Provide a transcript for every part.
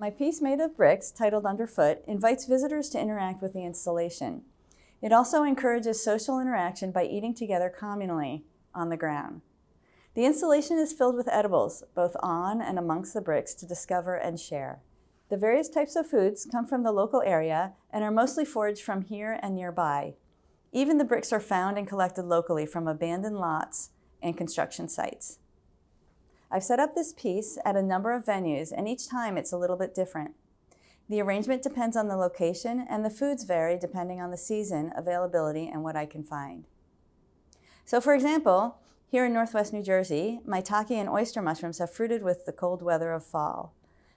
My piece made of bricks, titled Underfoot, invites visitors to interact with the installation. It also encourages social interaction by eating together communally on the ground. The installation is filled with edibles, both on and amongst the bricks, to discover and share. The various types of foods come from the local area and are mostly foraged from here and nearby. Even the bricks are found and collected locally from abandoned lots and construction sites. I've set up this piece at a number of venues, and each time it's a little bit different. The arrangement depends on the location, and the foods vary depending on the season, availability, and what I can find. So for example, here in Northwest New Jersey, maitake and oyster mushrooms have fruited with the cold weather of fall.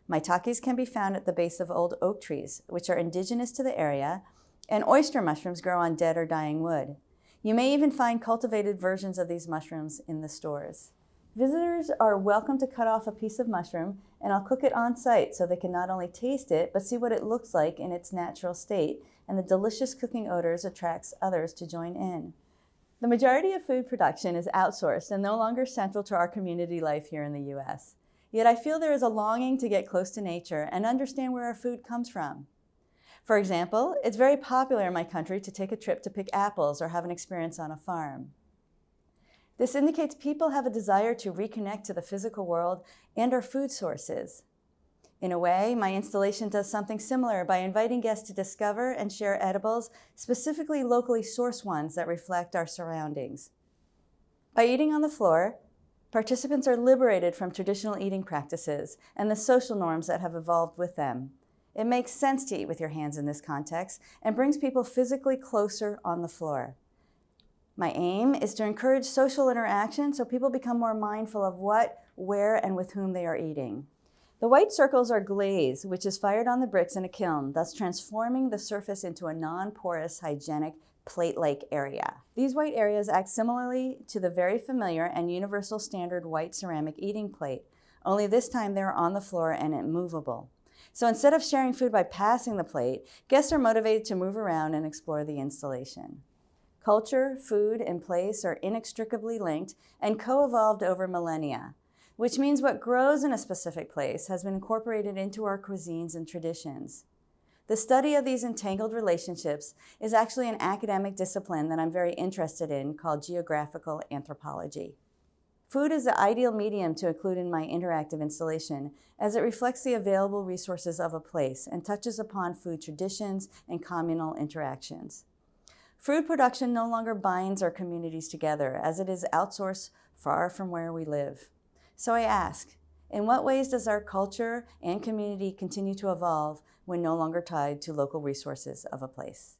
Maitakes can be found at the base of old oak trees, which are indigenous to the area, and oyster mushrooms grow on dead or dying wood. You may even find cultivated versions of these mushrooms in the stores. Visitors are welcome to cut off a piece of mushroom, and I'll cook it on site so they can not only taste it, but see what it looks like in its natural state, and the delicious cooking odors attracts others to join in. The majority of food production is outsourced and no longer central to our community life here in the U.S. Yet I feel there is a longing to get close to nature and understand where our food comes from. For example, it's very popular in my country to take a trip to pick apples or have an experience on a farm. This indicates people have a desire to reconnect to the physical world and our food sources. In a way, my installation does something similar by inviting guests to discover and share edibles, specifically locally sourced ones that reflect our surroundings. By eating on the floor, participants are liberated from traditional eating practices and the social norms that have evolved with them. It makes sense to eat with your hands in this context and brings people physically closer on the floor. My aim is to encourage social interaction so people become more mindful of what, where, and with whom they are eating. The white circles are glaze, which is fired on the bricks in a kiln, thus transforming the surface into a non-porous, hygienic, plate-like area. These white areas act similarly to the very familiar and universal standard white ceramic eating plate, only this time they're on the floor and immovable. So instead of sharing food by passing the plate, guests are motivated to move around and explore the installation. Culture, food, and place are inextricably linked and co-evolved over millennia, which means what grows in a specific place has been incorporated into our cuisines and traditions. The study of these entangled relationships is actually an academic discipline that I'm very interested in called geographical anthropology. Food is the ideal medium to include in my interactive installation as it reflects the available resources of a place and touches upon food traditions and communal interactions. Food production no longer binds our communities together as it is outsourced far from where we live. So I ask, in what ways does our culture and community continue to evolve when no longer tied to local resources of a place?